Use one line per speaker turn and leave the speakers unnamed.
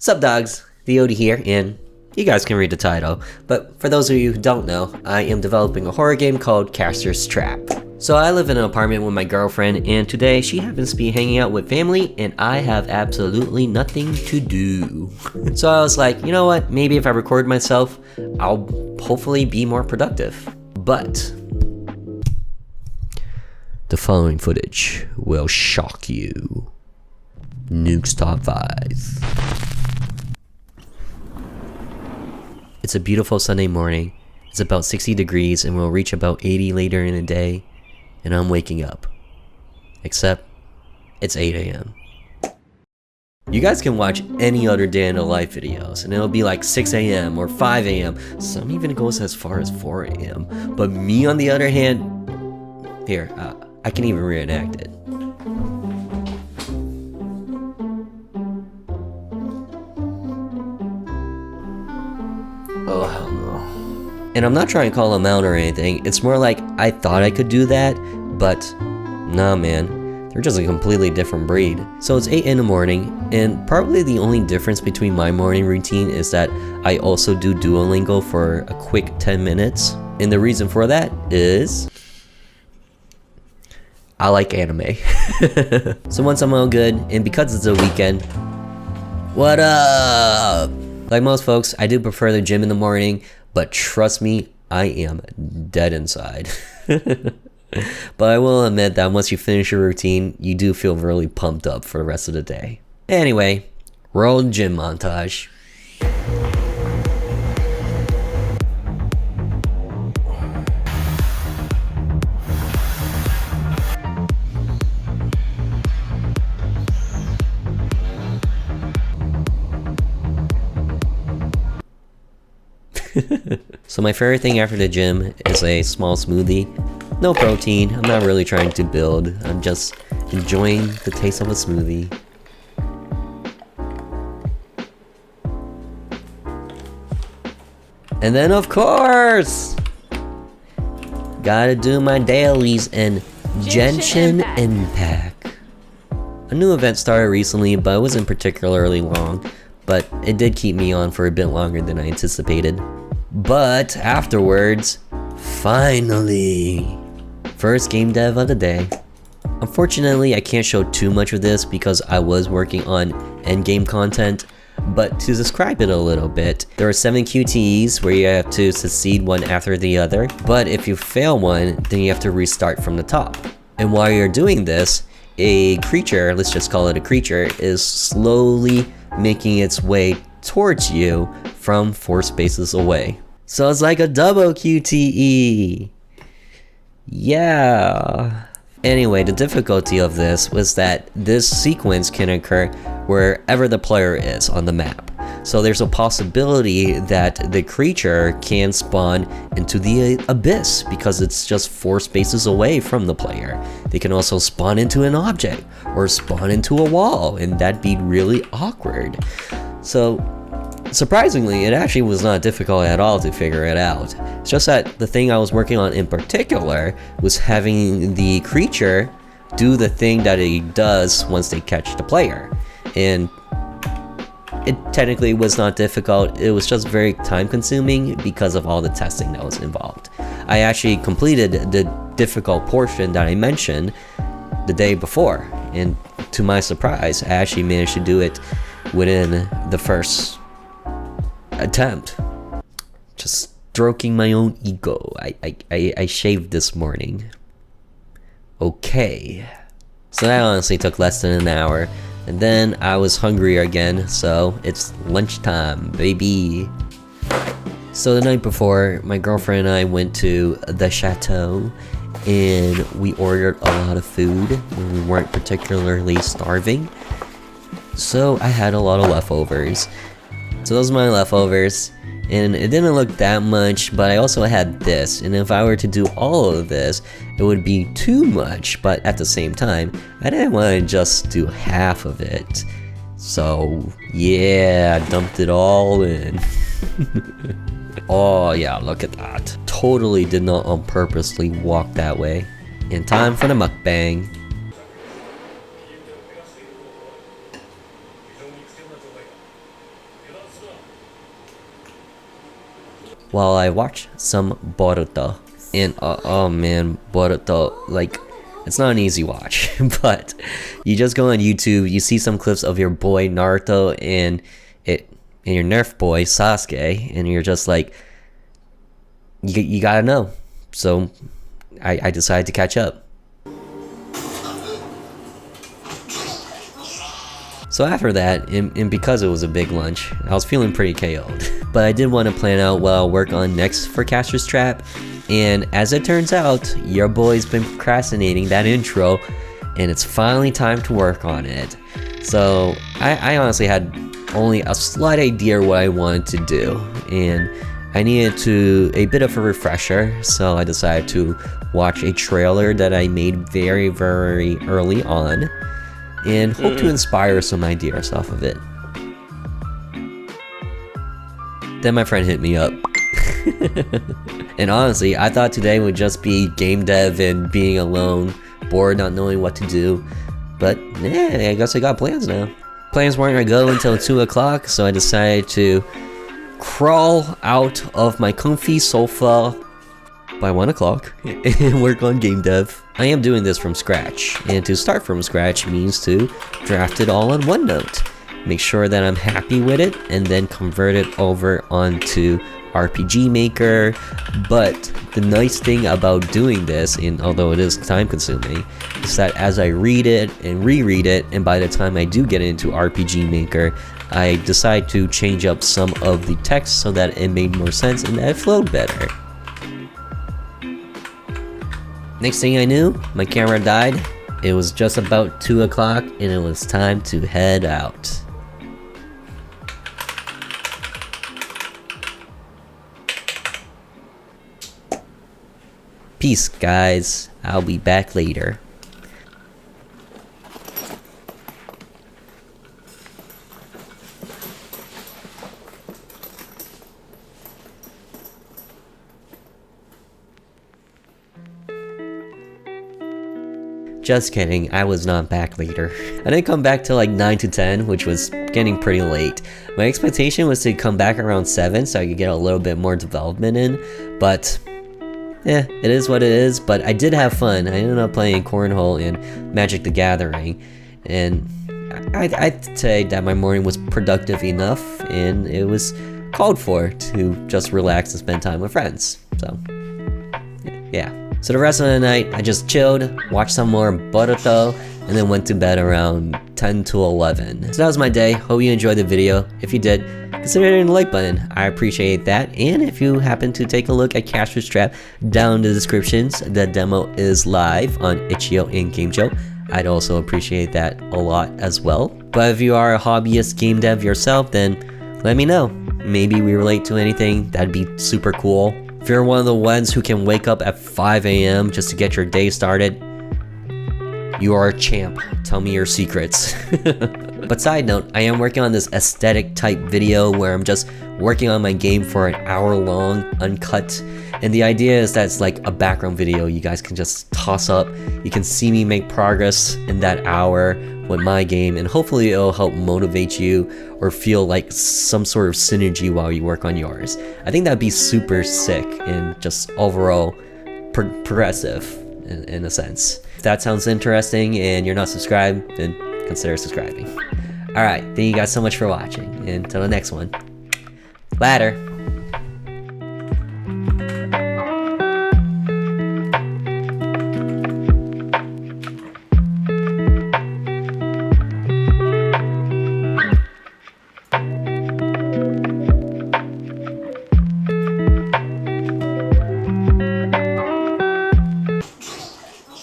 Sup dogs, TheOdie here, and you guys can read the title, but for those of you who don't know, I am developing a horror game called Caster's Trap. So I live in an apartment with my girlfriend, and today she happens to be hanging out with family, and I have absolutely nothing to do. So I was like, you know what, maybe if I record myself, I'll hopefully be more productive. But the following footage will shock you. Nuke's Top 5. It's a beautiful Sunday morning. It's about 60 degrees and we'll reach about 80 later in the day, and I'm waking up. Except, it's 8 a.m. You guys can watch any other day in the life videos and it'll be like 6 a.m. or 5 a.m. Some even goes as far as 4 a.m. But me on the other hand, here, I can even reenact it. Oh, hell no. And I'm not trying to call him out or anything, it's more like I thought I could do that, but nah man, they're just a completely different breed. So it's 8 in the morning, and probably the only difference between my morning routine is that I also do Duolingo for a quick 10 minutes. And the reason for that is I like anime. So once I'm all good, and because it's a weekend, what up? Like most folks, I do prefer the gym in the morning, but trust me, I am dead inside. But I will admit that once you finish your routine, you do feel really pumped up for the rest of the day. Anyway, roll gym montage. So my favorite thing after the gym is a small smoothie. No protein, I'm not really trying to build, I'm just enjoying the taste of a smoothie. And then of course, gotta do my dailies and Genshin Impact. A new event started recently, but it wasn't particularly long, but it did keep me on for a bit longer than I anticipated. But afterwards, finally, first game dev of the day. Unfortunately, I can't show too much of this because I was working on endgame content, but to describe it a little bit, there are 7 QTEs where you have to succeed one after the other, but if you fail one, then you have to restart from the top. And while you're doing this, a creature, let's just call it a creature, is slowly making its way towards you from 4 spaces away. So it's like a double QTE. Yeah. Anyway, the difficulty of this was that this sequence can occur wherever the player is on the map. So there's a possibility that the creature can spawn into the abyss because it's just 4 spaces away from the player. They can also spawn into an object or spawn into a wall, and that'd be really awkward. So surprisingly, it actually was not difficult at all to figure it out. It's just that the thing I was working on in particular was having the creature do the thing that it does once they catch the player. And it technically was not difficult, it was just very time consuming because of all the testing that was involved. I actually completed the difficult portion that I mentioned the day before, and to my surprise, I actually managed to do it within the first attempt. Just stroking my own ego. I shaved this morning. Okay. So that honestly took less than an hour. And then I was hungry again, so it's lunchtime, baby. So the night before, my girlfriend and I went to the chateau and we ordered a lot of food when we weren't particularly starving. So I had a lot of leftovers. So those are my leftovers, and it didn't look that much, but I also had this, and if I were to do all of this, it would be too much, but at the same time, I didn't want to just do half of it. So yeah, I dumped it all in. Oh yeah, look at that. Totally did not on purposely walk that way. In time for the mukbang. While I watch some Boruto. And oh man, Boruto, like, it's not an easy watch, but you just go on YouTube, you see some clips of your boy Naruto and your Nerf boy Sasuke, and you're just like, you gotta know. So I decided to catch up. So after that, and because it was a big lunch, I was feeling pretty KO'd. But I did want to plan out what I'll work on next for Caster's Trap, and as it turns out, your boy's been procrastinating that intro, and it's finally time to work on it. So I honestly had only a slight idea what I wanted to do, and I needed a bit of a refresher, so I decided to watch a trailer that I made very, very early on, and hope to inspire some ideas off of it. Then my friend hit me up. And honestly, I thought today would just be game dev and being alone, bored, not knowing what to do. But yeah, I guess I got plans now. Plans weren't gonna go until 2 o'clock, so I decided to crawl out of my comfy sofa by 1 o'clock and work on game dev. I am doing this from scratch, and to start from scratch means to draft it all on OneNote, make sure that I'm happy with it, and then convert it over onto RPG Maker. But the nice thing about doing this, and although it is time consuming, is that as I read it and reread it, and by the time I do get into RPG Maker, I decide to change up some of the text so that it made more sense and that it flowed better. Next thing I knew, my camera died. It was just about 2 o'clock and it was time to head out. Peace, guys. I'll be back later. Just kidding, I was not back later. I didn't come back till like 9 to 10, which was getting pretty late. My expectation was to come back around 7 so I could get a little bit more development in, but yeah, it is what it is. But I did have fun. I ended up playing Cornhole and Magic the Gathering, and I'd say that my morning was productive enough, and it was called for to just relax and spend time with friends. So yeah. So the rest of the night, I just chilled, watched some more Boruto, and then went to bed around 10 to 11. So that was my day. Hope you enjoyed the video. If you did, consider hitting the like button. I appreciate that. And if you happen to take a look at Caster's Trap down in the descriptions, the demo is live on Itch.io and Game.jo. I'd also appreciate that a lot as well. But if you are a hobbyist game dev yourself, then let me know. Maybe we relate to anything. That'd be super cool. If you're one of the ones who can wake up at 5 a.m. just to get your day started, you are a champ. Tell me your secrets. But side note, I am working on this aesthetic type video where I'm just working on my game for an hour long, uncut. And the idea is that it's like a background video you guys can just toss up. You can see me make progress in that hour with my game, and hopefully it'll help motivate you or feel like some sort of synergy while you work on yours. I think that'd be super sick and just overall progressive in a sense. If that sounds interesting and you're not subscribed, then consider subscribing. Alright, thank you guys so much for watching, and until the next one, later.